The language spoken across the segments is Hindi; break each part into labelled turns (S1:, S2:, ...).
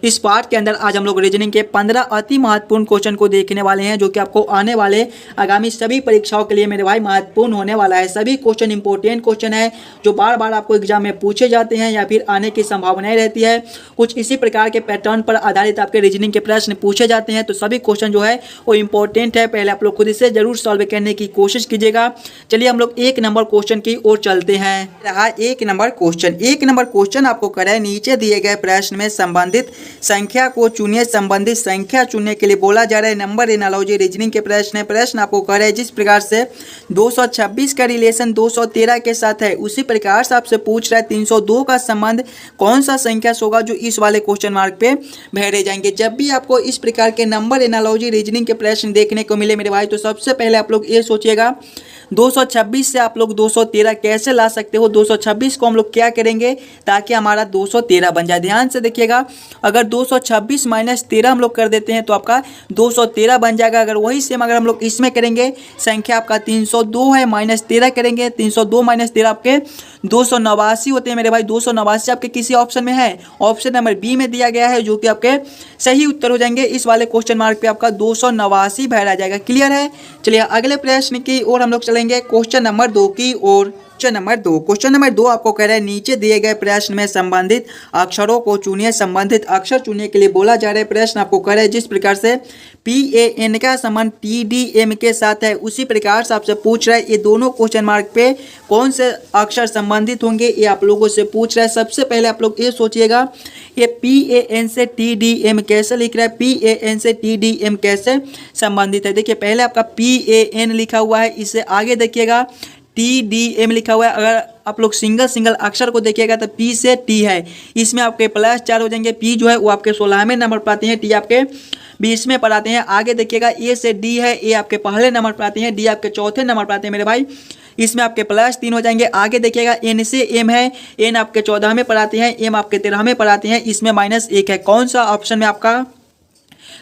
S1: इस पार्ट के अंदर आज हम लोग रीजनिंग के 15 अति महत्वपूर्ण क्वेश्चन को देखने वाले हैं, जो कि आपको आने वाले आगामी सभी परीक्षाओं के लिए मेरे भाई महत्वपूर्ण होने वाला है। सभी क्वेश्चन इंपॉर्टेंट क्वेश्चन है जो बार बार आपको एग्जाम में पूछे जाते हैं या फिर आने की संभावनाएं रहती है। कुछ इसी प्रकार के पैटर्न पर आधारित आपके रीजनिंग के प्रश्न पूछे जाते हैं, तो सभी क्वेश्चन जो है वो इंपॉर्टेंट है। पहले आप लोग खुद इसे जरूर सॉल्व करने की कोशिश कीजिएगा। चलिए हम लोग एक नंबर क्वेश्चन की ओर चलते हैं। रहा एक नंबर क्वेश्चन आपको करें नीचे दिए गए प्रश्न में संबंधित संख्या को चुनिए। संबंधित संख्या चुनने के लिए बोला जा रहा है नंबर एनालॉजी रीजनिंग के प्रश्न है। प्रश्न आपको कर रहे हैं जिस प्रकार से 226 का रिलेशन 213 के साथ है, उसी प्रकार से आपसे पूछ रहा है 302 का संबंध कौन सा संख्या से होगा, जो इस वाले क्वेश्चन मार्क पे भरे जाएंगे। जब भी आपको इस प्रकार के नंबर एनालॉजी रीजनिंग के प्रश्न देखने को मिले मेरे भाई, तो सबसे पहले आप लोग ये सोचिएगा 226 से आप लोग 213 कैसे ला सकते हो। 226 को हम लोग क्या करेंगे ताकि हमारा 213 बन जाए। ध्यान से देखिएगा, अगर 226 माइनस 13 हम लोग कर देते हैं तो आपका 213 बन जाएगा। अगर वही सेम अगर हम लोग इसमें करेंगे, संख्या आपका 302 है, माइनस 13 करेंगे, 302 माइनस 13 आपके 289 होते हैं मेरे भाई। 289 आपके किसी ऑप्शन में है, ऑप्शन नंबर बी में दिया गया है, जो कि आपके सही उत्तर हो जाएंगे। इस वाले क्वेश्चन मार्क पे आपका 289 भरा जाएगा। क्लियर है। चलिए अगले प्रश्न की ओर हम लोग चलेंगे, क्वेश्चन नंबर 2 की ओर। क्वेश्चन नंबर 2 आपको कह रहा है नीचे दिए गए प्रश्न में संबंधित अक्षरों को चुनिए। संबंधित अक्षर चुनने के लिए बोला जा रहा है। प्रश्न आपको कह रहा है जिस प्रकार से PAN का संबंध TDM के साथ है, उसी प्रकार से आपसे पूछ रहा है ये दोनों क्वेश्चन मार्क पे कौन से अक्षर संबंधित होंगे, ये आप लोगों से पूछ रहा है। सबसे पहले आप लोग ये सोचिएगा ये PAN से TDM कैसे लिख रहा है, PAN से TDM कैसे संबंधित है। देखिए पहले आपका PAN लिखा हुआ है, इससे आगे देखिएगा TDM लिखा हुआ है। अगर आप लोग सिंगल अक्षर को देखिएगा तो P से T है, इसमें आपके +4 हो जाएंगे। P जो है वो आपके 16वें नंबर पर आते हैं, T आपके 20वें पर आते हैं। आगे देखिएगा A से D है, A आपके पहले नंबर पर आते हैं, D आपके चौथे नंबर पर आते हैं मेरे भाई, इसमें आपके +3 हो जाएंगे। आगे देखिएगा N से M है, N आपके 14वें पर आते हैं, M आपके 13वें पर आते हैं, इसमें -1 है। कौन सा ऑप्शन में आपका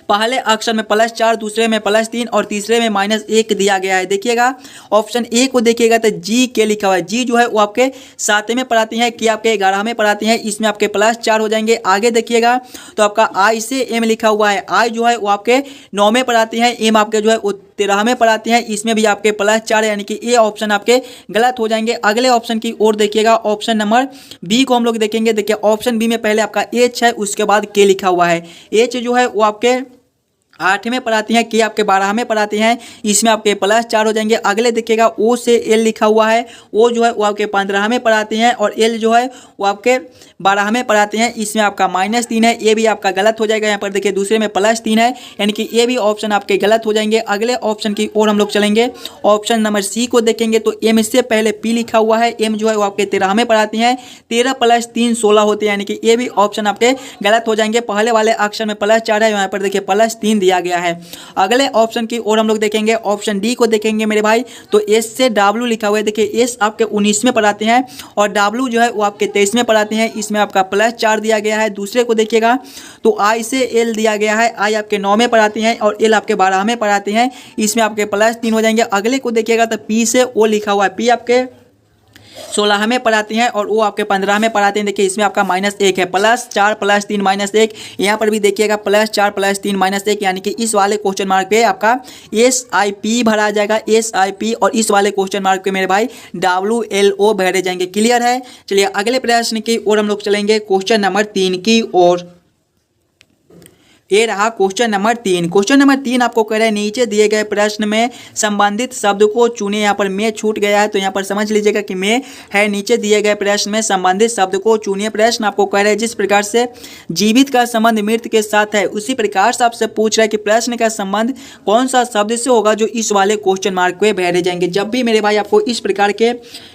S1: पहले अक्षर में +4, दूसरे में +3 और तीसरे में -1 दिया गया है। देखिएगा ऑप्शन ए को देखिएगा तो जी के लिखा हुआ है। जी जो है वो आपके 7वें पर आते हैं, के आपके 11वें पर आते हैं, इसमें आपके +4 हो जाएंगे। आगे देखिएगा तो आपका आई से एम लिखा हुआ है, आई जो है वो आपके 9वें पर आते हैं, एम आपके जो है वो 13वें पर आते हैं, इसमें भी आपके +4 यानी कि ये ऑप्शन आपके गलत हो जाएंगे। अगले ऑप्शन की ओर देखिएगा, ऑप्शन नंबर बी को हम लोग देखेंगे। देखिए ऑप्शन बी में पहले आपका एच है, उसके बाद के लिखा हुआ है। एच जो है वो आपके 8वें पर आती हैं, के आपके 12वें पर आते हैं, इसमें आपके +4 हो जाएंगे। अगले देखिएगा ओ से एल लिखा हुआ है, ओ जो है वो आपके 15वें पर आते हैं और एल जो है वो आपके 12वें पर आते हैं, इसमें आपका -3 है, ये भी आपका गलत हो जाएगा। यहाँ पर देखिए दूसरे में +3 है, यानी कि ये भी ऑप्शन आपके गलत हो जाएंगे। अगले ऑप्शन की ओर हम लोग चलेंगे, ऑप्शन नंबर सी को देखेंगे तो एम से पहले पी लिखा हुआ है, एम जो है वो आपके 13वें पर आते हैं, 13 + 3 16 होते हैं, यानी कि ये भी ऑप्शन आपके गलत हो जाएंगे। पहले वाले अक्षर में +4 है, यहाँ पर देखिए +3 दिया गया है। अगले ऑप्शन की ओर हम लोग देखेंगे, ऑप्शन डी को देखेंगे मेरे भाई, तो एस से डब्ल्यू लिखा हुआ है। देखिए एस आपके 19वें पर आते हैं और डब्ल्यू जो है वो आपके 23वें पर आते हैं, इसमें आपका +4 दिया गया है। दूसरे को देखिएगा तो आई से एल दिया गया है, आई आपके 9वें पर आते हैं और एल आपके 12वें पर आते हैं, इसमें आपके +3 हो जाएंगे। अगले को देखिएगा तो पी से ओ लिखा हुआ है, पी आपके 16वें पर आते हैं और वो आपके 15वें पर आते हैं। देखिए इसमें आपका -1 है, +4 + 3 -1, यहाँ पर भी देखिएगा +4 + 3 -1, यानी कि इस वाले क्वेश्चन मार्क पे आपका SIP भरा जाएगा, SIP, और इस वाले क्वेश्चन मार्क पे मेरे भाई WLO भरे जाएंगे। क्लियर है। चलिए अगले प्रश्न की ओर हम लोग चलेंगे, क्वेश्चन नंबर 3 की ओर। ये रहा क्वेश्चन नंबर 3। क्वेश्चन नंबर 3 आपको कह रहे हैं नीचे दिए गए प्रश्न में संबंधित शब्द को चुने। यहाँ पर में छूट गया है तो यहाँ पर समझ लीजिएगा कि में है। नीचे दिए गए प्रश्न में संबंधित शब्द को चुनिए। प्रश्न आपको कह रहे हैं जिस प्रकार से जीवित का संबंध मृत के साथ है, उसी प्रकार से आपसे पूछ रहा है कि प्रश्न का संबंध कौन सा शब्द से होगा, जो इस वाले क्वेश्चन मार्क पे भरे जाएंगे। जब भी मेरे भाई आपको इस प्रकार के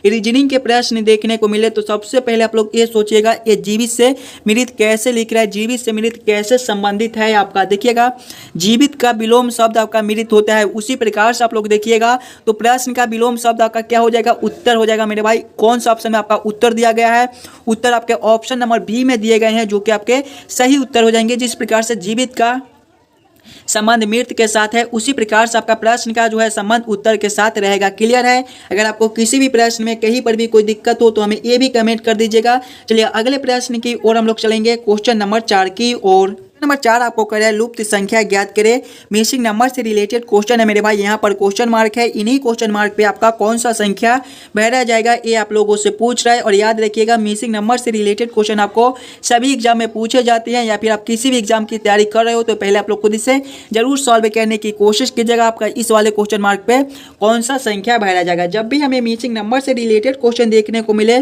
S1: रीजनिंग के प्रश्न देखने को मिले तो सबसे पहले आप लोग ये सोचिएगा ये जीवित से मृत कैसे लिख रहा है, जीवित से मृत कैसे संबंधित है। आपका देखिएगा जीवित का विलोम शब्द आपका मृत होता है, उसी प्रकार से आप लोग देखिएगा तो प्रश्न का विलोम शब्द आपका क्या हो जाएगा, उत्तर हो जाएगा मेरे भाई। कौन सा ऑप्शन में आपका उत्तर दिया गया है, उत्तर आपके ऑप्शन नंबर बी में दिए गए हैं, जो कि आपके सही उत्तर हो जाएंगे। जिस प्रकार से जीवित का संबंध मृत के साथ है, उसी प्रकार से आपका प्रश्न का जो है संबंध उत्तर के साथ रहेगा। क्लियर है? अगर आपको किसी भी प्रश्न में कहीं पर भी कोई दिक्कत हो तो हमें ये भी कमेंट कर दीजिएगा। चलिए अगले प्रश्न की ओर हम लोग चलेंगे, क्वेश्चन नंबर 4 की ओर। नंबर 4 आपको कर है लुप्त संख्या ज्ञात करें। मिसिंग नंबर से रिलेटेड क्वेश्चन है मेरे भाई, यहाँ पर क्वेश्चन मार्क है। इन्हीं क्वेश्चन मार्क पे आपका कौन सा संख्या भरा जाएगा ये आप लोगों से पूछ रहा है। और याद रखिएगा मिसिंग नंबर से रिलेटेड क्वेश्चन आपको सभी एग्जाम में पूछे जाते हैं, या फिर आप किसी भी एग्जाम की तैयारी कर रहे हो तो पहले आप लोग खुद इसे जरूर सॉल्व करने की कोशिश कीजिएगा। आपका इस वाले क्वेश्चन मार्क पे कौन सा संख्या भरा जाएगा। जब भी हमें मिसिंग नंबर से रिलेटेड क्वेश्चन देखने को मिले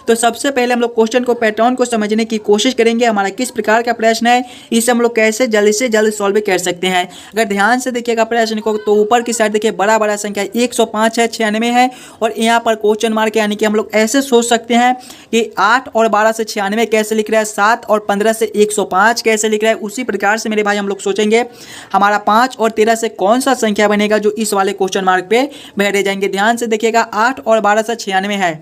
S1: तो सबसे पहले हम लोग क्वेश्चन को पैटर्न को समझने की कोशिश करेंगे, हमारा किस प्रकार का प्रश्न है, इसे हम लोग कैसे जल्द से जल्द सॉल्व कर सकते हैं। अगर ध्यान से देखिएगा प्रश्न को तो ऊपर की साइड देखिए बड़ा बड़ा संख्या 105 है, 96 है और यहाँ पर क्वेश्चन मार्क, यानी कि हम लोग ऐसे सोच सकते हैं कि 8 और 12 से 96 कैसे लिख रहा है, 7 और 15 से 105 कैसे लिख रहा है। उसी प्रकार से मेरे भाई हम लोग सोचेंगे हमारा 5 और 13 से कौन सा संख्या बनेगा जो इस वाले क्वेश्चन मार्क पे बैठे जाएंगे। ध्यान से देखिएगा 8 और 12 से 96 है,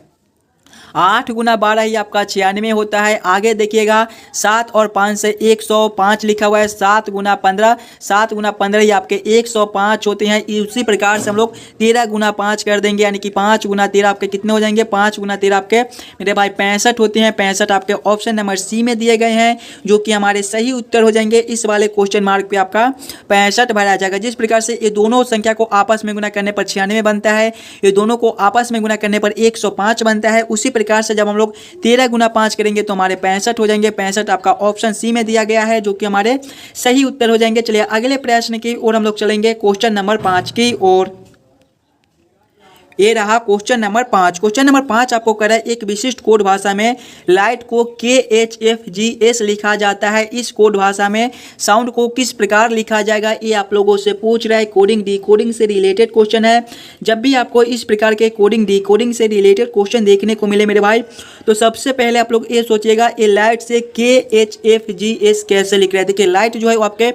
S1: 8 गुना 12 ही आपका 96 होता है। आगे देखिएगा 7 और 5 से 105 लिखा हुआ है, 7 गुना 15, 7 गुना 15 ही आपके 105 होते हैं। उसी प्रकार से हम लोग 13 गुना 5 कर देंगे, यानी कि 5 गुना 13 आपके कितने हो जाएंगे, 5 गुना 13 आपके मेरे भाई 65 होते हैं। 65 आपके ऑप्शन नंबर सी में दिए गए हैं, जो कि हमारे सही उत्तर हो जाएंगे। इस वाले क्वेश्चन मार्क पे आपका 65 भरा जाएगा। जिस प्रकार से ये दोनों संख्या को आपस में गुना करने पर 96 बनता है, ये दोनों को आपस में गुना करने पर 105 बनता है। उसी प्रकार से जब हम लोग 13 गुना 5 करेंगे तो हमारे 65 हो जाएंगे। 65 आपका ऑप्शन सी में दिया गया है, जो कि हमारे सही उत्तर हो जाएंगे। चलिए अगले प्रश्न की ओर हम लोग चलेंगे, क्वेश्चन नंबर 5 की ओर। ये रहा क्वेश्चन नंबर 5। क्वेश्चन नंबर 5 आपको कर रहा है एक विशिष्ट कोड भाषा में लाइट को KHFGS लिखा जाता है। इस कोड भाषा में साउंड को किस प्रकार लिखा जाएगा, ये आप लोगों से पूछ रहा है। कोडिंग डिकोडिंग से रिलेटेड क्वेश्चन है। जब भी आपको इस प्रकार के कोडिंग डिकोडिंग से रिलेटेड क्वेश्चन देखने को मिले मेरे भाई, तो सबसे पहले आप लोग ये सोचिएगा ये लाइट से KHFGS कैसे लिख रहे हैं। देखिए लाइट जो है वो आपके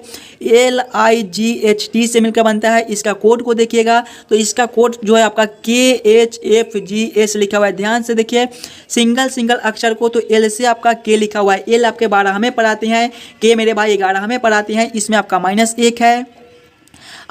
S1: LIGHT से मिलकर बनता है। इसका कोड को देखिएगा तो इसका कोड जो है आपका KHFGS लिखा हुआ है। ध्यान से देखिए सिंगल अक्षर को, तो L से आपका K लिखा हुआ है। L आपके 12 में पढ़ाते हैं, K मेरे भाई 11 में पढ़ाते हैं, इसमें आपका -1 है।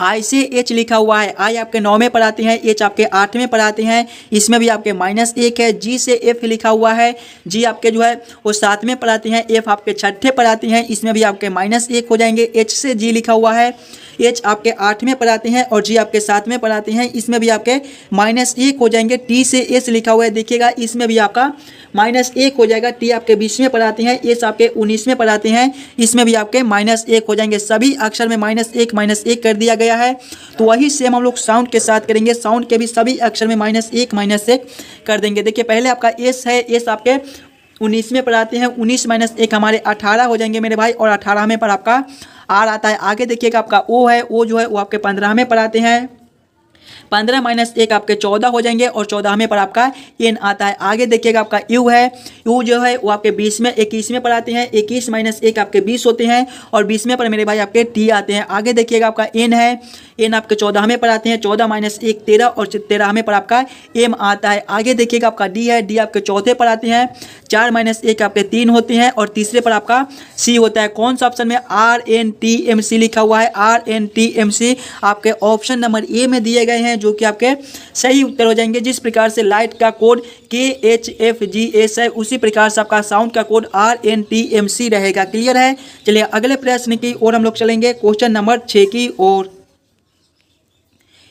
S1: I से H लिखा हुआ है, I आपके 9 में पढ़ाते हैं, H आपके 8 में पढ़ाते हैं, इसमें भी आपके -1 है। G से F लिखा हुआ है, G आपके जो है वो 7 में पढ़ाते हैं, F आपके 6ठे पढ़ाते हैं, इसमें भी आपके -1 हो जाएंगे। H से G लिखा हुआ है, H आपके 8 में पढ़ाते हैं और G आपके 7 में पढ़ाते हैं, इसमें भी आपके -1 हो जाएंगे। T से S लिखा हुआ है, देखिएगा इसमें भी आपका -1 हो जाएगा। T आपके 20 में पढ़ाते हैं, S आपके 19 में पढ़ाते हैं, इसमें भी आपके -1 हो जाएंगे। सभी अक्षर में -1 कर दिया गया है। तो वही सेम हम लोग साउंड के साथ करेंगे। साउंड के भी सभी अक्षर में -1 कर देंगे। देखिए पहले आपका S है, S आपके 19 में पढ़ाते हैं, 19 -1 हमारे 18 हो जाएंगे मेरे भाई, और 18 में पर आपका R आता है। आगे देखिएगा आपका O है, O जो है वो आपके 15 में पढ़ाते हैं, 15 -1 आपके 14 हो जाएंगे, और 14 में पर आपका N आता है। आगे देखिएगा आपका U है, U जो है वो आपके 21 में पढ़ाते हैं, 21 -1 आपके 20 होते हैं, और 20 में पर मेरे भाई आपके T आते हैं। आगे देखिएगा आपका N है, N आपके 14 में पढ़ाते हैं, 14 -1 13, और 13 में पर आपका M आता है। आगे देखिएगा आपका D है, D आपके चौथे पढ़ाते हैं, 4 -1 आपके 3 होते हैं, और तीसरे पर आपका C होता है। कौन सा ऑप्शन में RNTMC लिखा हुआ है, RNTMC आपके ऑप्शन नंबर ए में दिए गए हैं, जो कि आपके सही उत्तर हो जाएंगे। जिस प्रकार से लाइट का कोड KHFGS है, उसी प्रकार से आपका साउंड का कोड RNTMC रहेगा। क्लियर है? चलिए अगले प्रश्न की ओर हम लोग चलेंगे, क्वेश्चन नंबर 6 की ओर।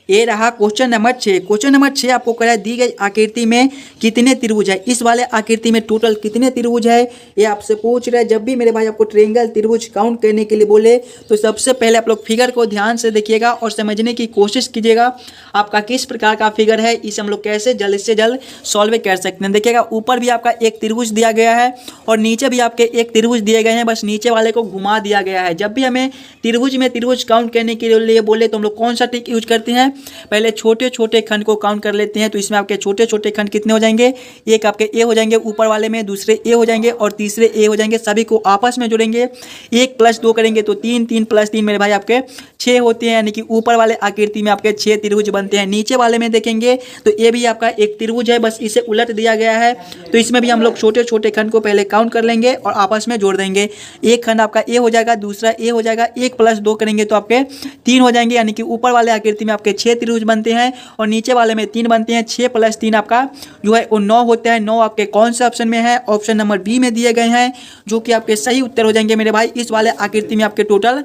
S1: ये रहा क्वेश्चन नंबर 6। क्वेश्चन नंबर 6 आपको कह रहा है दी गई आकृति में कितने त्रिभुज है। इस वाले आकृति में टोटल कितने त्रिभुज है ये आपसे पूछ रहा है। जब भी मेरे भाई आपको ट्रायंगल त्रिभुज काउंट करने के लिए बोले तो सबसे पहले आप लोग फिगर को ध्यान से देखिएगा और समझने की कोशिश कीजिएगा आपका किस प्रकार का फिगर है, इसे हम लोग कैसे जल्द से जल्द सॉल्व कर सकते हैं। देखिएगा ऊपर भी आपका एक त्रिभुज दिया गया है और नीचे भी आपके एक त्रिभुज दिए गए हैं, बस नीचे वाले को घुमा दिया गया है। जब भी हमें त्रिभुज में त्रिभुज काउंट करने के लिए बोले तो हम लोग कौन सा ट्रिक यूज करते हैं, पहले छोटे छोटे खंड को काउंट कर लेते हैं। तो इसमें आपके छोटे छोटे खंड कितने हो जाएंगे, एक आपके ए हो जाएंगे ऊपर वाले में, दूसरे ए हो जाएंगे और तीसरे ए हो जाएंगे। सभी को आपस में जोड़ेंगे, 1 + 2 करेंगे तो 3, 3 + 3 मेरे भाई आपके 6 होते हैं, यानी कि ऊपर वाले आकृति में आपके 6 त्रिभुज बनते हैं। नीचे वाले में देखेंगे तो ये भी आपका एक त्रिभुज है, बस इसे उलट दिया गया है। तो इसमें भी हम लोग छोटे छोटे खंड को पहले काउंट कर लेंगे और आपस में जोड़ देंगे। एक खंड आपका ए हो जाएगा, दूसरा ए हो जाएगा, 1 + 2 करेंगे तो आपके 3 हो जाएंगे, यानी कि ऊपर वाले आकृति में आपके 6 त्रिभुज बनते हैं और नीचे वाले में 3 बनते हैं। 6 + 3 आपका जो है वो 9 होता है। 9 आपके कौन से ऑप्शन में है, ऑप्शन नंबर बी में दिए गए हैं, जो कि आपके सही उत्तर हो जाएंगे मेरे भाई। इस वाले आकृति में आपके टोटल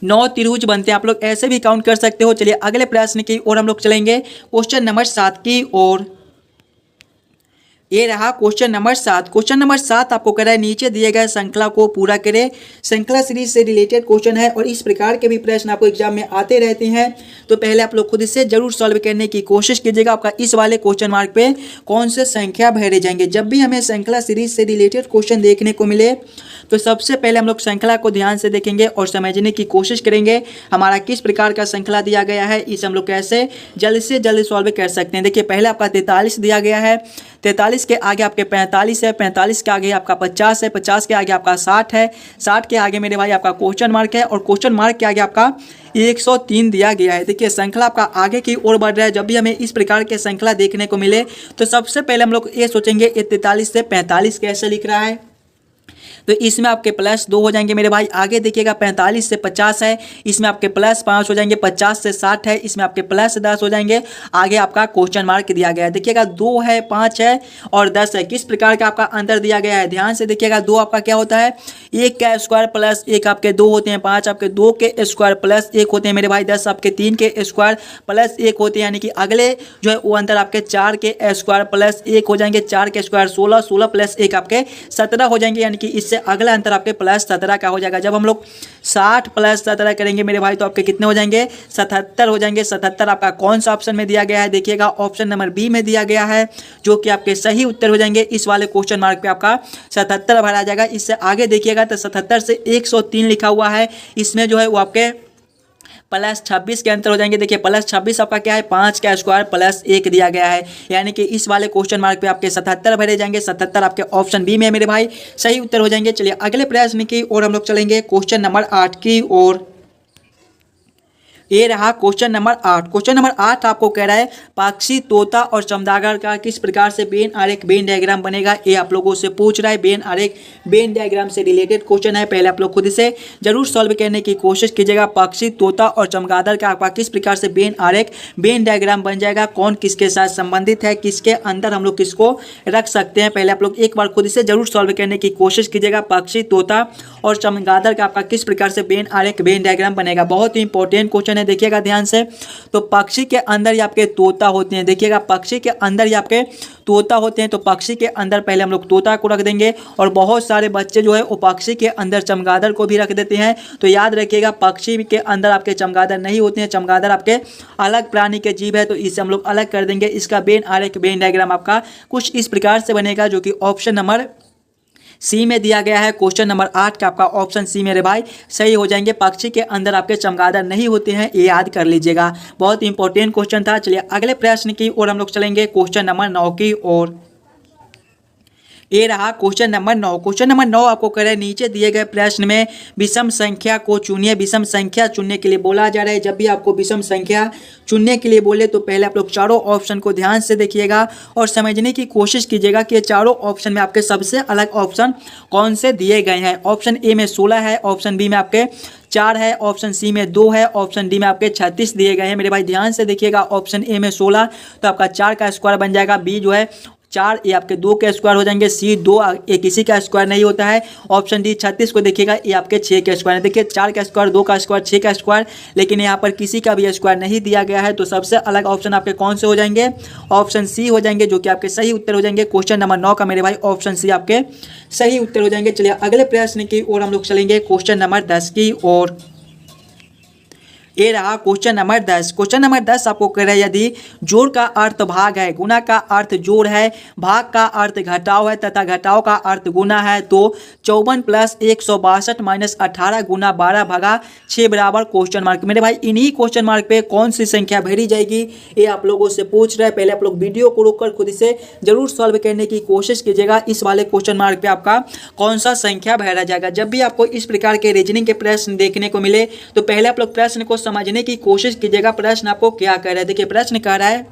S1: 9 त्रिभुज बनते हैं। आप लोग ऐसे भी काउंट कर सकते हो। चलिए अगले प्रश्न की ओर हम लोग चलेंगे, क्वेश्चन नंबर 7 की ओर। ये रहा क्वेश्चन नंबर 7। क्वेश्चन नंबर 7 आपको कह रहा है नीचे दिए गए श्रृंखला को पूरा करें। श्रृंखला सीरीज से रिलेटेड क्वेश्चन है और इस प्रकार के भी प्रश्न आपको एग्जाम में आते रहते हैं। तो पहले आप लोग खुद से जरूर सॉल्व करने की कोशिश कीजिएगा। आपका इस वाले क्वेश्चन मार्क पे कौन से संख्या भरे जाएंगे। जब भी हमें श्रृंखला सीरीज से रिलेटेड क्वेश्चन देखने को मिले तो सबसे पहले हम लोग श्रृंखला को ध्यान से देखेंगे और समझने की कोशिश करेंगे हमारा किस प्रकार का श्रृंखला दिया गया है, इसे हम लोग कैसे जल्द से जल्द सॉल्व कर सकते हैं। देखिए पहले आपका 43 दिया गया है, 43 के आगे आपके 45 है, 45 के आगे आपका 50 है, 50 के आगे आपका 60 है, 60 के आगे मेरे भाई आपका क्वेश्चन मार्क है और क्वेश्चन मार्क के आगे आपका 103 दिया गया है। देखिए श्रृंखला आपका आगे की ओर बढ़ रहा है। जब भी हमें इस प्रकार के श्रृंखला देखने को मिले तो सबसे पहले हम लोग ये सोचेंगे ये 43 से 45 कैसे लिख रहा है। तो इसमें आपके +2 हो जाएंगे मेरे भाई। आगे देखिएगा 45 से 50 है, इसमें आपके +5 हो जाएंगे। 50 से 60 है, इसमें आपके +10 हो जाएंगे। आगे आपका क्वेश्चन मार्क दिया गया है। देखिएगा 2 है, 5 है और 10 है। किस प्रकार का आपका अंतर दिया गया है, ध्यान से देखिएगा। 2 आपका क्या होता है, 1 का स्क्वायर प्लस 1 आपके 2 होते हैं, 5 आपके 2 के स्क्वायर प्लस 1 होते हैं मेरे भाई, 10 आपके 3 के स्क्वायर प्लस 1 होते हैं, यानी कि अगले जो है वो अंतर आपके 4 के स्क्वायर प्लस 1 हो जाएंगे। 4 के स्क्वायर 16, 16 + 1 आपके 17 हो जाएंगे, यानी कि इससे अगला अंतर आपके +17 का हो जाएगा। जब हम लोग 60 + 17 करेंगे मेरे भाई तो आपके कितने हो जाएंगे, 77 हो जाएंगे। 77 आपका कौन सा ऑप्शन में दिया गया है, देखिएगा ऑप्शन नंबर बी में दिया गया है, जो कि आपके सही उत्तर हो जाएंगे। इस वाले क्वेश्चन मार्क पे आपका 77 भरा जाएगा। इससे आगे देखिएगा तो 77 से 103 लिखा हुआ है, इसमें जो है वो आपके +26 के अंतर हो जाएंगे। देखिए +26 आपका क्या है, 5 का स्क्वायर प्लस 1 दिया गया है, यानी कि इस वाले क्वेश्चन मार्क पे आपके 77 भरे जाएंगे। 77 आपके ऑप्शन बी में है मेरे भाई, सही उत्तर हो जाएंगे। चलिए अगले प्रश्न की ओर हम लोग चलेंगे, क्वेश्चन नंबर 8 की ओर। ये रहा क्वेश्चन नंबर 8। क्वेश्चन नंबर 8 आपको कह रहा है पक्षी, तोता और चमगादड़ का किस प्रकार से वेन आरेख वेन डायग्राम बनेगा। ये आप लोगों से पूछ रहा है। वेन आरेख वेन डायग्राम से रिलेटेड क्वेश्चन है, पहले आप लोग खुद से जरूर सॉल्व करने की कोशिश कीजिएगा। पक्षी, तोता और चमगादड़ का आपका किस प्रकार से वेन आरेख वेन डायग्राम बन जाएगा, कौन किसके साथ संबंधित है, किसके अंदर हम लोग किसको रख सकते हैं, पहले आप लोग एक बार खुद से जरूर सॉल्व करने की कोशिश कीजिएगा। पक्षी, तोता और चमगादड़ का आपका किस प्रकार से वेन आरेख वेन डायग्राम बनेगा, बहुत ही इंपॉर्टेंट क्वेश्चन है, देखिएगा ध्यान से। तो पक्षी के अंदर ही आपके तोता होते हैं, देखिएगा पक्षी के अंदर ही आपके तोता होते हैं। तो पक्षी के अंदर पहले हम लोग तोता को रख देंगे और बहुत सारे बच्चे जो है वो पक्षी के अंदर चमगादड़ को भी रख देते हैं। तो याद रखिएगा पक्षी के अंदर आपके चमगादड़ नहीं होते हैं, चमगादड़ आपके अलग प्राणी के जीव है, तो इसे हम लोग अलग कर देंगे। इसका वेन आरेख वेन डायग्राम आपका कुछ इस प्रकार से बनेगा, जो कि ऑप्शन नंबर सी में दिया गया है। क्वेश्चन नंबर 8 का आपका ऑप्शन सी मेरे भाई सही हो जाएंगे। पक्षी के अंदर आपके चमगादड़ नहीं होते हैं, ये याद कर लीजिएगा, बहुत इंपॉर्टेंट क्वेश्चन था। चलिए अगले प्रश्न की ओर हम लोग चलेंगे, क्वेश्चन नंबर 9 की ओर। ये रहा क्वेश्चन नंबर 9। क्वेश्चन नंबर 9 आपको कह रहे हैं नीचे दिए गए प्रश्न में विषम संख्या को चुनिए। विषम संख्या चुनने के लिए बोला जा रहा है। जब भी आपको विषम संख्या चुनने के लिए बोले तो पहले आप लोग चारों ऑप्शन को ध्यान से देखिएगा और समझने की कोशिश कीजिएगा कि ये चारों ऑप्शन में आपके सबसे अलग ऑप्शन कौन से दिए गए हैं। ऑप्शन ए में 16 है, ऑप्शन बी में आपके 4 है, ऑप्शन सी में 2 है, ऑप्शन डी में आपके 36 दिए गए हैं। मेरे भाई ध्यान से देखिएगा, ऑप्शन ए में 16 तो आपका 4 का स्क्वायर बन जाएगा, बी जो है 4 ये आपके 2 के स्क्वायर हो जाएंगे, सी 2 ये किसी का स्क्वायर नहीं होता है, ऑप्शन डी 36 को देखिएगा ये आपके 6 के स्क्वायर है। देखिए 4 का स्क्वायर, 2 का स्क्वायर, 6 का स्क्वायर, लेकिन यहाँ पर किसी का भी स्क्वायर नहीं दिया गया है। तो सबसे अलग ऑप्शन आपके कौन से हो जाएंगे, ऑप्शन सी हो जाएंगे, जो कि आपके सही उत्तर हो जाएंगे। क्वेश्चन नंबर 9 का मेरे भाई ऑप्शन सी आपके सही उत्तर हो जाएंगे। चलिए अगले प्रश्न की ओर हम लोग चलेंगे, क्वेश्चन नंबर 10 की ओर। ये रहा क्वेश्चन नंबर 10। क्वेश्चन नंबर 10 आपको कह रहा है यदि जोड़ का अर्थ भाग है, गुना का अर्थ जोड़ है, भाग का अर्थ घटाव है तथा घटाव का अर्थ गुना है तो 54 प्लस 162 माइनस 18 गुना 12 भागा 6 बराबर क्वेश्चन मार्क। मेरे भाई इन्हीं क्वेश्चन मार्क पे कौन सी संख्या भरी जाएगी ये आप लोगों से पूछ रहे हैं। पहले आप लोग वीडियो को रोककर खुद से जरूर सॉल्व करने की कोशिश कीजिएगा इस वाले क्वेश्चन मार्क पे आपका कौन सा संख्या भरा जाएगा। जब भी आपको इस प्रकार के रीजनिंग के प्रश्न देखने को मिले तो पहले आप लोग प्रश्न को समझने की कोशिश कीजिएगा। प्रश्न आपको क्या कह रहा है, देखिए प्रश्न कह रहा है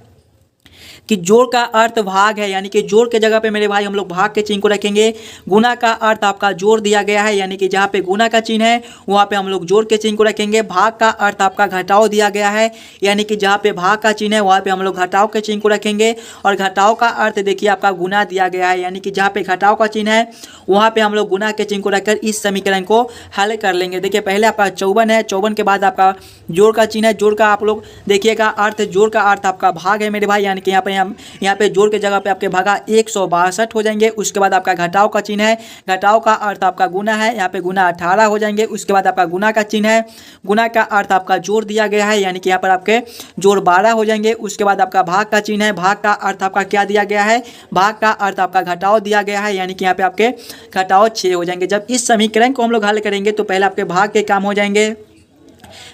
S1: कि जोड़ का अर्थ भाग है, यानी कि जोड़ के जगह पे मेरे भाई हम लोग भाग के चिन्ह को रखेंगे। गुना का अर्थ आपका जोड़ दिया गया है, यानी कि जहाँ पे गुना का चिन्ह है वहाँ पे हम लोग जोड़ के चिन्ह को रखेंगे। भाग का अर्थ आपका घटाव दिया गया है, यानी कि जहाँ पे भाग का चिन्ह है वहाँ पे हम लोग घटाव के चिन्ह को रखेंगे। और घटाव का अर्थ देखिए आपका गुना दिया गया है, यानी कि जहाँ पे घटाव का चिन्ह है वहाँ पे हम लोग गुना के चिन्ह को रखकर इस समीकरण को हल कर लेंगे। देखिए पहले आपका 54 है, 54 के बाद आपका जोड़ का चिन्ह है। जोड़ का आप लोग देखिएगा अर्थ, जोड़ का अर्थ आपका भाग है मेरे भाई, यानी कि यहाँ पे जोड़ के जगह पे आपके भागा 162 हो जाएंगे। उसके बाद आपका घटाव का चिन्ह है, घटाव का अर्थ आपका गुना है, यहाँ पे गुना 18 हो जाएंगे। उसके बाद आपका गुना का चिन्ह है, गुना का अर्थ आपका जोड़ दिया गया है, यानी कि यहाँ पर आपके जोड़ 12 हो जाएंगे। उसके बाद आपका भाग का चिन्ह है, भाग का अर्थ आपका क्या दिया गया है, भाग का अर्थ आपका घटाव दिया गया है, यानी कि यहाँ पे आपके घटाव 6 हो जाएंगे। जब इस समीकरण को हम लोग हल करेंगे तो पहले आपके भाग के काम हो जाएंगे,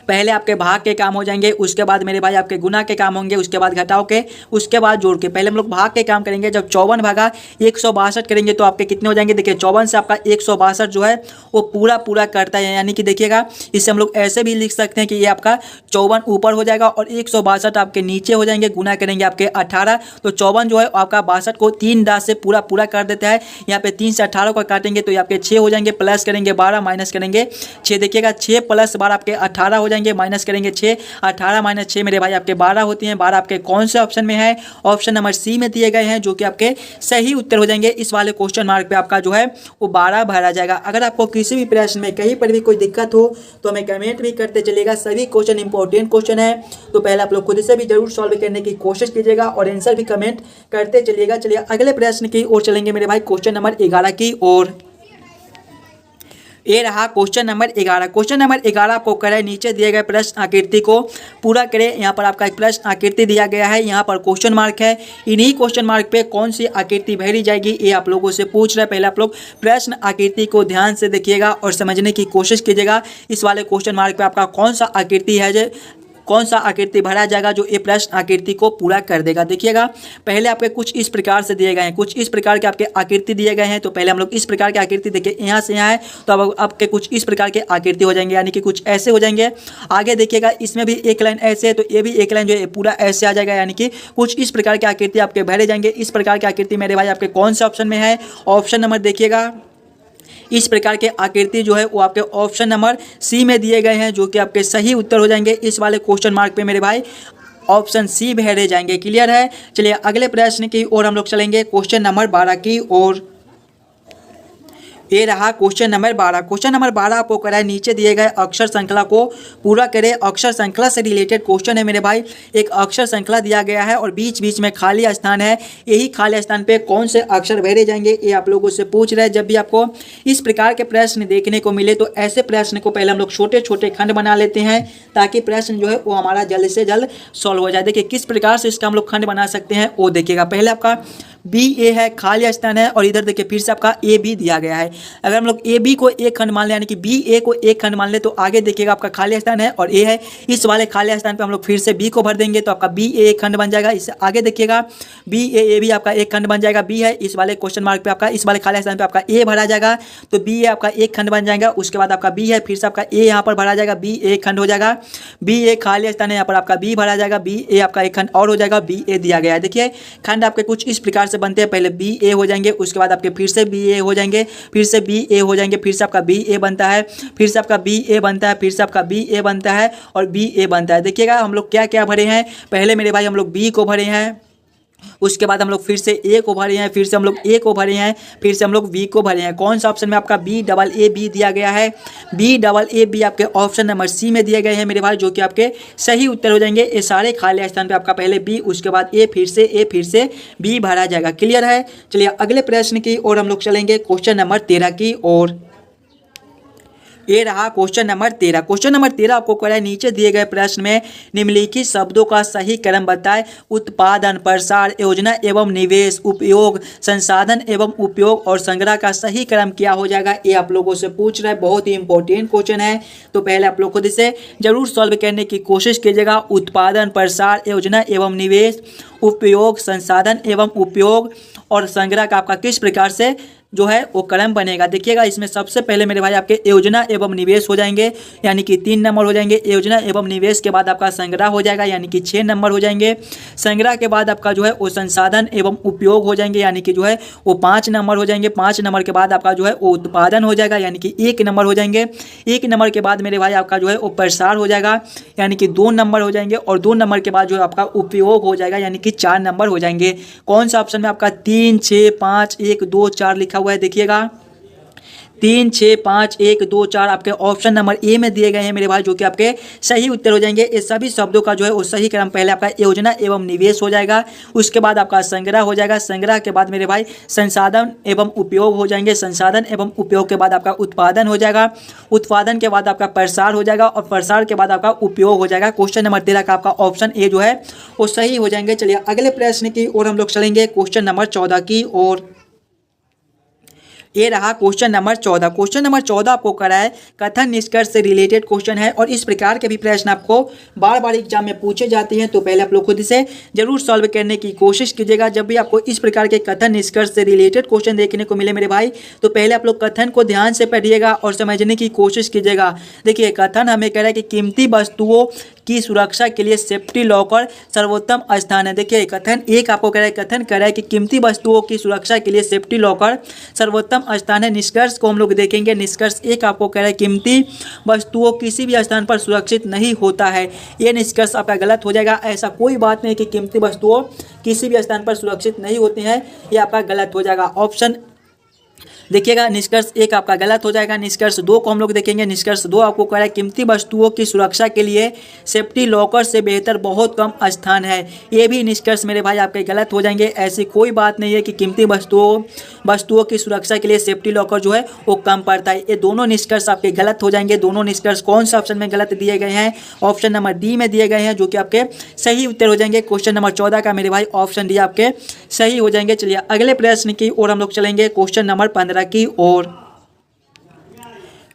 S1: पहले आपके भाग के काम हो जाएंगे, उसके बाद मेरे भाई आपके गुना के काम होंगे, उसके बाद घटाव के, उसके बाद जोड़ के। पहले हम लोग भाग के काम करेंगे। जब 54 भागा 162 करेंगे तो आपके कितने हो जाएंगे, देखिए 54 से आपका 162 जो है वो पूरा करता है, यानी कि देखिएगा इससे हम लोग ऐसे भी लिख सकते हैं कि ये आपका 54 ऊपर हो जाएगा और 162 आपके नीचे हो जाएंगे। गुना करेंगे आपके 18, तो 54 जो है आपका 62 को 3 दास से पूरा कर देता है। यहाँ पे 3 से 18 को काटेंगे तो ये आपके 6 हो जाएंगे, प्लस करेंगे 12, माइनस करेंगे 6। देखिएगा 6 प्लस 12 आपके 18 हो जाएंगे, माइनस करेंगे 6, 18 माइनस 6 मेरे भाई आपके 12 होती हैं। 12 आपके कौन से ऑप्शन में है, ऑप्शन नंबर सी में दिए गए हैं, जो कि आपके सही उत्तर हो जाएंगे। इस वाले क्वेश्चन मार्क पे आपका जो है वो 12 भरा जाएगा। अगर आपको किसी भी प्रश्न में कहीं पर भी कोई दिक्कत हो तो हमें कमेंट भी करते चलिएगा। सभी क्वेश्चन इंपॉर्टेंट क्वेश्चन है, तो पहले आप लोग खुद से भी जरूर सॉल्व करने की कोशिश कीजिएगा और आंसर भी कमेंट करते चलिएगा। चलिए अगले प्रश्न की ओर चलेंगे मेरे भाई, क्वेश्चन नंबर 11 की ओर। ये रहा क्वेश्चन नंबर 11। क्वेश्चन नंबर 11 आपको कह रहा है नीचे दिए गए प्रश्न आकृति को पूरा करें। यहाँ पर आपका एक प्रश्न आकृति दिया गया है, यहाँ पर क्वेश्चन मार्क है। इन्हीं क्वेश्चन मार्क पे कौन सी आकृति भरी जाएगी ये आप लोगों से पूछ रहे हैं। पहले आप लोग प्रश्न आकृति को ध्यान से देखिएगा और समझने की कोशिश कीजिएगा। इस वाले क्वेश्चन मार्क पे आपका कौन सा आकृति है, जो कौन सा आकृति भरा जाएगा जो ये प्रश्न आकृति को पूरा कर देगा। देखिएगा पहले आपके कुछ इस प्रकार से दिए गए हैं, कुछ इस प्रकार के आपके आकृति दिए गए हैं। तो पहले हम लोग इस प्रकार की आकृति देखिए, यहाँ से यहाँ है तो अब आपके कुछ इस प्रकार के आकृति हो जाएंगे, यानी कि कुछ ऐसे हो जाएंगे। आगे देखिएगा इसमें भी एक लाइन ऐसे है तो ये भी एक लाइन जो है पूरा ऐसे आ जाएगा, यानी कि कुछ इस प्रकार की आकृति आपके भरे जाएंगे। इस प्रकार की आकृति मेरे भाई आपके कौन से ऑप्शन में है, ऑप्शन नंबर देखिएगा इस प्रकार के आकृति जो है वो आपके ऑप्शन नंबर सी में दिए गए हैं, जो कि आपके सही उत्तर हो जाएंगे। इस वाले क्वेश्चन मार्क पे मेरे भाई ऑप्शन सी भरे जाएंगे। क्लियर है। चलिए अगले प्रश्न की ओर हम लोग चलेंगे, क्वेश्चन नंबर 12 की ओर। ये रहा क्वेश्चन नंबर 12। क्वेश्चन नंबर 12 आपको कह रहा है नीचे दिए गए अक्षर श्रृंखला को पूरा करें। अक्षर श्रृंखला से रिलेटेड क्वेश्चन है मेरे भाई। एक अक्षर श्रृंखला दिया गया है और बीच बीच में खाली स्थान है, यही खाली स्थान पे कौन से अक्षर भरे जाएंगे ये आप लोगों से पूछ रहे हैं। जब भी आपको इस प्रकार के प्रश्न देखने को मिले तो ऐसे प्रश्न को पहले हम लोग छोटे छोटे खंड बना लेते हैं ताकि प्रश्न जो है वो हमारा जल्द से जल्द सॉल्व हो जाए। देखिए किस प्रकार से इसका हम लोग खंड बना सकते हैं वो देखिएगा। पहले आपका बी ए है, खाली स्थान है, और इधर देखिए फिर से आपका ए बी दिया गया है। अगर हम लोग ए बी को एक खंड मान लें, यानी कि बी ए को एक खंड मान ले, तो आगे देखिएगा आपका खाली स्थान है और ए है। इस वाले खाली स्थान पे हम लोग फिर से बी को भर देंगे तो आपका बी ए एक खंड बन जाएगा। इससे आगे देखिएगा बी ए भी आपका एक खंड बन जाएगा। बी है इस वाले क्वेश्चन मार्क पे आपका, इस वाले खाली स्थान पे आपका ए भरा जाएगा तो बी ए आपका एक खंड बन जाएगा। उसके बाद आपका बी है, फिर से आपका ए यहाँ पर भरा जाएगा, बी ए एक खंड हो जाएगा। बी ए खाली स्थान है, यहाँ पर आपका बी भरा जाएगा, बी ए आपका एक खंड और हो जाएगा, बी ए दिया गया है। देखिए खंड आपके कुछ इस प्रकार से बनते हैं, पहले बी ए हो जाएंगे, उसके बाद आपके फिर से बी ए हो जाएंगे, फिर से बी ए हो जाएंगे, फिर से आपका बी ए बनता है, फिर से आपका बी ए बनता है, फिर से आपका बी ए बनता है और बी ए बनता है। देखिएगा हम लोग क्या क्या भरे हैं। पहले मेरे भाई हम लोग बी को भरे हैं, उसके बाद हम लोग फिर से ए को भरे हैं, फिर से हम लोग ए को भरे हैं, फिर से हम लोग बी को भरे हैं। कौन सा ऑप्शन में आपका बी डबल ए बी दिया गया है, बी डबल ए बी आपके ऑप्शन नंबर सी में दिए गए हैं मेरे भाई, जो कि आपके सही उत्तर हो जाएंगे। ये सारे खाली स्थान पे आपका पहले बी, उसके बाद ए, फिर से बी भरा जाएगा। क्लियर है। चलिए अगले प्रश्न की ओर हम लोग चलेंगे, क्वेश्चन नंबर 13 की ओर। ये रहा क्वेश्चन नंबर 13। क्वेश्चन नंबर 13 आपको कह रहा है नीचे दिए गए प्रश्न में निम्नलिखित शब्दों का सही क्रम बताएं। उत्पादन, प्रसार, योजना एवं निवेश, उपयोग, संसाधन एवं उपयोग और संग्रह का सही क्रम क्या हो जाएगा, ये आप लोगों से पूछ रहा है। बहुत ही इंपॉर्टेंट क्वेश्चन है, तो पहले आप लोग खुद इसे जरूर सॉल्व करने की कोशिश कीजिएगा। उत्पादन, प्रसार, योजना एवं निवेश, उपयोग, संसाधन एवं उपयोग और संग्रह का आपका किस प्रकार से जो है वो क्रम बनेगा। देखिएगा इसमें सबसे पहले मेरे भाई आपके योजना एवं निवेश हो जाएंगे, यानी कि 3 नंबर हो जाएंगे। योजना एवं निवेश के बाद आपका संग्रह हो जाएगा, यानी कि 6 नंबर हो जाएंगे। संग्रह के बाद आपका जो है वो संसाधन एवं उपयोग हो जाएंगे, यानी कि जो है वो 5 नंबर हो जाएंगे। 5 नंबर के बाद आपका जो है वो उत्पादन हो जाएगा, यानी कि 1 नंबर हो जाएंगे। 1 नंबर के बाद मेरे भाई आपका जो है वो प्रसार हो जाएगा, यानी कि 2 नंबर हो जाएंगे। और 2 नंबर के बाद जो है आपका उपयोग हो जाएगा, यानी कि 4 नंबर हो जाएंगे। कौन सा ऑप्शन में आपका 3, 6, 5, 1, 2, 4 लिखा हुआ है, देखिएगा 3, 6, 5, 1, 2, 4 आपके ऑप्शन नंबर ए में दिए गए हैं मेरे भाई, जो कि आपके सही उत्तर हो जाएंगे। इस सभी शब्दों का जो है वो सही क्रम पहले आपका योजना एवं निवेश हो जाएगा, उसके बाद आपका संग्रह हो जाएगा। संग्रह के बाद मेरे भाई संसाधन एवं उपयोग हो जाएंगे। संसाधन एवं उपयोग के बाद आपका उत्पादन हो जाएगा। उत्पादन के बाद आपका प्रसार हो जाएगा और प्रसार के बाद आपका उपयोग हो जाएगा। क्वेश्चन नंबर 13 का आपका ऑप्शन ए जो है वो सही हो जाएंगे। चलिए अगले प्रश्न की ओर हम लोग चलेंगे, क्वेश्चन नंबर 14 की ओर। ये रहा क्वेश्चन नंबर 14। क्वेश्चन नंबर 14 आपको करा है कथन निष्कर्ष से रिलेटेड क्वेश्चन है, और इस प्रकार के भी प्रश्न आपको बार बार एग्जाम में पूछे जाते हैं, तो पहले आप लोग खुद इसे जरूर सॉल्व करने की कोशिश कीजिएगा। जब भी आपको इस प्रकार के कथन निष्कर्ष से रिलेटेड क्वेश्चन देखने को मिले मेरे भाई, तो पहले आप लोग कथन को ध्यान से पढ़िएगा और समझने की कोशिश कीजिएगा। देखिए कथन हमें कह रहा है कि कीमती वस्तुओं की सुरक्षा के लिए सेफ्टी लॉकर सर्वोत्तम स्थान है। देखिए कथन एक आपको कह रहा है, कथन कह रहा है कि कीमती वस्तुओं की सुरक्षा के लिए सेफ्टी लॉकर सर्वोत्तम स्थान है। निष्कर्ष को हम लोग देखेंगे। निष्कर्ष एक आपको कह रहा है कीमती वस्तुओं किसी भी स्थान पर सुरक्षित नहीं होता है। ये निष्कर्ष आपका गलत हो जाएगा। ऐसा कोई बात नहीं कि कीमती वस्तुओं किसी भी स्थान पर सुरक्षित नहीं होती हैं, ये आपका गलत हो जाएगा। ऑप्शन देखिएगा निष्कर्ष एक आपका गलत हो जाएगा। निष्कर्ष 2 को हम लोग देखेंगे। निष्कर्ष 2 आपको कह रहा है कीमती वस्तुओं की सुरक्षा के लिए सेफ्टी लॉकर से बेहतर बहुत कम स्थान है। ये भी निष्कर्ष मेरे भाई आपके गलत हो जाएंगे। ऐसी कोई बात नहीं है कि कीमती वस्तुओं की सुरक्षा के लिए सेफ्टी लॉकर जो है वो कम पड़ता है। ये दोनों निष्कर्ष आपके गलत हो जाएंगे। दोनों निष्कर्ष कौन सा ऑप्शन में गलत दिए गए हैं, ऑप्शन नंबर डी में दिए गए हैं, जो कि आपके सही उत्तर हो जाएंगे। क्वेश्चन नंबर 14 का मेरे भाई ऑप्शन डी आपके सही हो जाएंगे। चलिए अगले प्रश्न की ओर हम लोग चलेंगे, क्वेश्चन नंबर 15 की ओर।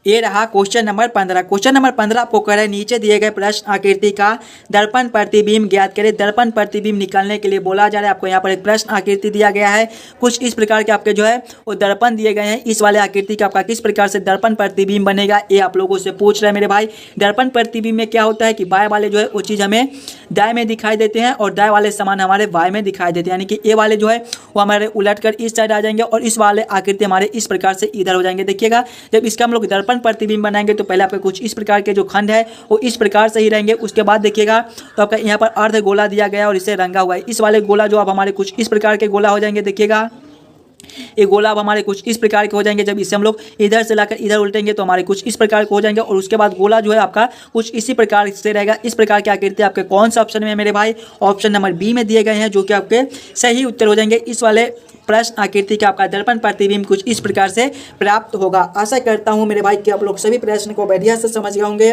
S1: ये रहा क्वेश्चन नंबर 15। क्वेश्चन नंबर 15 आपको कह रहा है नीचे दिए गए प्रश्न आकृति का दर्पण प्रतिबिंब ज्ञात करें। दर्पण प्रतिबिंब निकालने के लिए बोला जा रहा है। आपको यहाँ पर एक प्रश्न आकृति दिया गया है। कुछ इस प्रकार के आपके जो है वो दर्पण दिए गए हैं। इस वाले आकृति का आपका किस प्रकार से दर्पण प्रतिबिंब बनेगा, ये आप लोगों से पूछ रहे हैं मेरे भाई। दर्पण प्रतिबिंब में क्या होता है कि बाएं वाले जो है वो चीज़ हमें दाएं में दिखाई देते हैं और दाएं वाले सामान हमारे बाएं में दिखाई देते हैं, यानी कि ए वाले जो है वो हमारे उलट कर इस साइड आ जाएंगे और इस वाले आकृति हमारे इस प्रकार से इधर हो जाएंगे। देखिएगा जब इसका हम लोग दर्पण प्रतिबिंब बनाएंगे तो पहले आपके कुछ इस प्रकार के जो खंड है वो इस प्रकार से ही रहेंगे। उसके बाद देखिएगा तो आपका यहाँ पर अर्ध गोला दिया गया और इसे रंगा हुआ है। इस वाले गोला जो अब हमारे कुछ इस प्रकार के गोला हो जाएंगे। देखिएगा ये गोला अब हमारे कुछ इस प्रकार के हो जाएंगे। जब इसे हम लोग इधर से लाकर इधर उल्टेंगे तो हमारे कुछ इस प्रकार के हो जाएंगे और उसके बाद गोला जो है आपका कुछ इसी प्रकार से रहेगा। इस प्रकार की आकृति आपके कौन सा ऑप्शन में है मेरे भाई, ऑप्शन नंबर बी में दिए गए हैं, जो कि आपके सही उत्तर हो जाएंगे। इस वाले प्रश्न आकृति का आपका दर्पण प्रतिबिंब कुछ इस प्रकार से प्राप्त होगा। आशा करता हूँ मेरे भाई कि आप लोग सभी प्रश्न को बढ़िया से समझ गए होंगे।